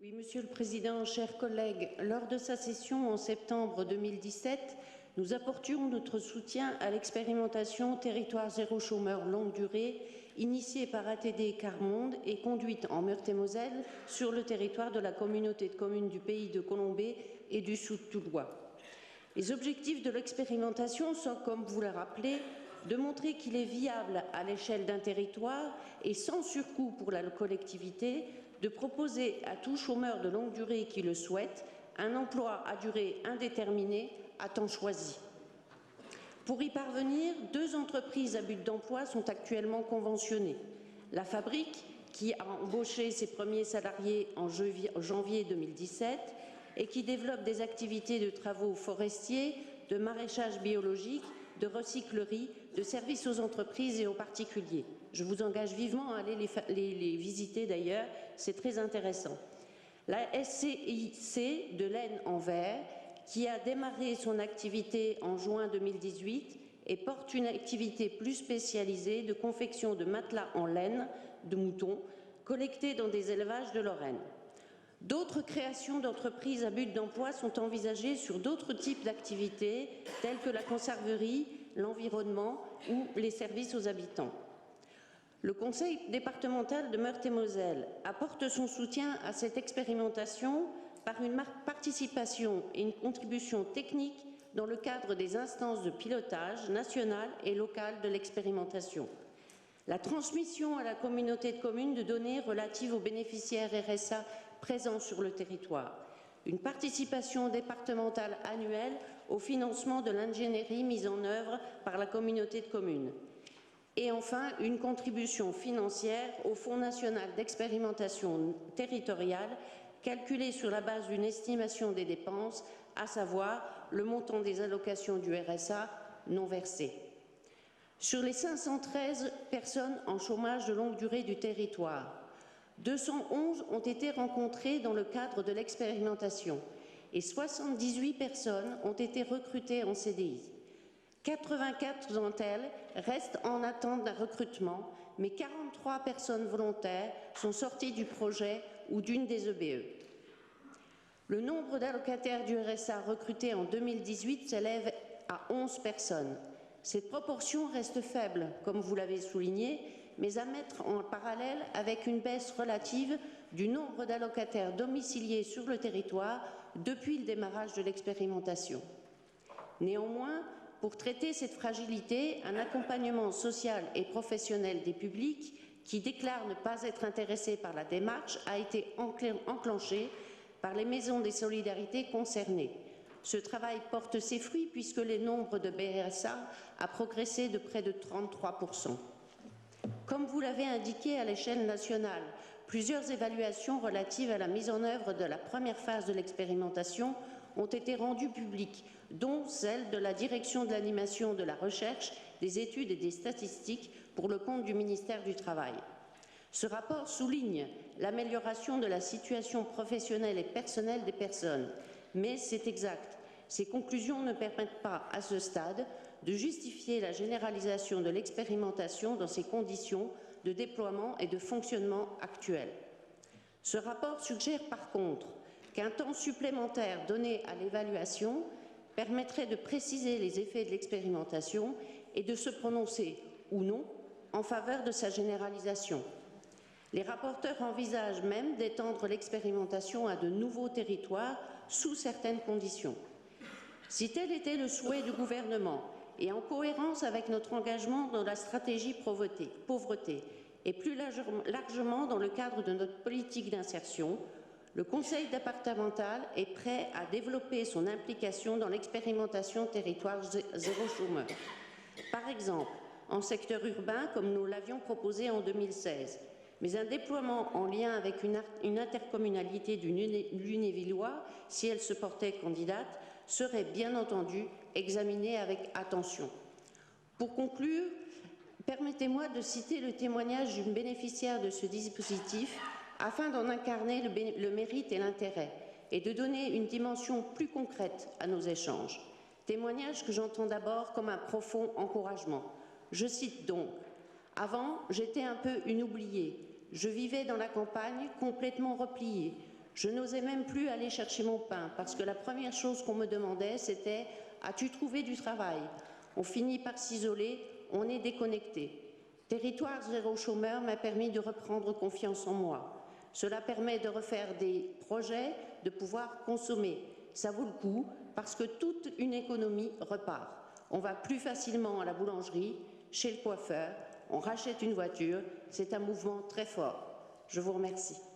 Oui, Monsieur le Président, chers collègues, lors de sa session en septembre 2017, nous apportions notre soutien à l'expérimentation Territoire zéro chômeur longue durée, initiée par ATD Carmonde et conduite en Meurthe-et-Moselle sur le territoire de la communauté de communes du Pays de Colombey et du Sud-Toulois. Les objectifs de l'expérimentation sont, comme vous le rappelez, de montrer qu'il est viable à l'échelle d'un territoire et sans surcoût pour la collectivité de proposer à tout chômeur de longue durée qui le souhaite un emploi à durée indéterminée à temps choisi. Pour y parvenir, 2 entreprises à but d'emploi sont actuellement conventionnées. La Fabrique, qui a embauché ses premiers salariés en janvier 2017 et qui développe des activités de travaux forestiers, de maraîchage biologique, de recyclerie, de services aux entreprises et aux particuliers. Je vous engage vivement à aller les visiter d'ailleurs, c'est très intéressant. La SCIC de l'Aisne-en-Vert, qui a démarré son activité en juin 2018 et porte une activité plus spécialisée de confection de matelas en laine de mouton collectés dans des élevages de Lorraine. D'autres créations d'entreprises à but d'emploi sont envisagées sur d'autres types d'activités telles que la conserverie, l'environnement ou les services aux habitants. Le Conseil départemental de Meurthe-et-Moselle apporte son soutien à cette expérimentation par une participation et une contribution technique dans le cadre des instances de pilotage nationales et locales de l'expérimentation. La transmission à la communauté de communes de données relatives aux bénéficiaires RSA présents sur le territoire, une participation départementale annuelle au financement de l'ingénierie mise en œuvre par la communauté de communes, et enfin une contribution financière au Fonds national d'expérimentation territoriale calculée sur la base d'une estimation des dépenses, à savoir le montant des allocations du RSA non versées. Sur les 513 personnes en chômage de longue durée du territoire, 211 ont été rencontrées dans le cadre de l'expérimentation et 78 personnes ont été recrutées en CDI. 84 d'entre elles restent en attente d'un recrutement, mais 43 personnes volontaires sont sorties du projet ou d'une des EBE. Le nombre d'allocataires du RSA recrutés en 2018 s'élève à 11 personnes. Cette proportion reste faible, comme vous l'avez souligné, mais à mettre en parallèle avec une baisse relative du nombre d'allocataires domiciliés sur le territoire depuis le démarrage de l'expérimentation. Néanmoins, pour traiter cette fragilité, un accompagnement social et professionnel des publics qui déclarent ne pas être intéressés par la démarche a été enclenché par les maisons des solidarités concernées. Ce travail porte ses fruits puisque le nombre de BRSA a progressé de près de 33%. Comme vous l'avez indiqué à l'échelle nationale, plusieurs évaluations relatives à la mise en œuvre de la première phase de l'expérimentation ont été rendues publiques, dont celle de la Direction de l'animation de la recherche, des études et des statistiques pour le compte du ministère du Travail. Ce rapport souligne l'amélioration de la situation professionnelle et personnelle des personnes, mais c'est exact. Ces conclusions ne permettent pas, à ce stade, de justifier la généralisation de l'expérimentation dans ses conditions de déploiement et de fonctionnement actuelles. Ce rapport suggère par contre qu'un temps supplémentaire donné à l'évaluation permettrait de préciser les effets de l'expérimentation et de se prononcer, ou non, en faveur de sa généralisation. Les rapporteurs envisagent même d'étendre l'expérimentation à de nouveaux territoires sous certaines conditions. Si tel était le souhait du gouvernement et en cohérence avec notre engagement dans la stratégie pauvreté et plus largement dans le cadre de notre politique d'insertion, le Conseil départemental est prêt à développer son implication dans l'expérimentation Territoire zéro chômeur. Par exemple, en secteur urbain, comme nous l'avions proposé en 2016, mais un déploiement en lien avec une intercommunalité du Lunévillois, si elle se portait candidate, serait bien entendu examiné avec attention. Pour conclure, permettez-moi de citer le témoignage d'une bénéficiaire de ce dispositif afin d'en incarner le mérite et l'intérêt et de donner une dimension plus concrète à nos échanges. Témoignage que j'entends d'abord comme un profond encouragement. Je cite donc: « Avant, j'étais un peu une oubliée. Je vivais dans la campagne, complètement repliée. Je n'osais même plus aller chercher mon pain parce que la première chose qu'on me demandait, c'était « As-tu trouvé du travail ?» On finit par s'isoler, on est déconnecté. Territoire zéro chômeur m'a permis de reprendre confiance en moi. Cela permet de refaire des projets, de pouvoir consommer. Ça vaut le coup parce que toute une économie repart. On va plus facilement à la boulangerie, chez le coiffeur, on rachète une voiture. C'est un mouvement très fort. Je vous remercie.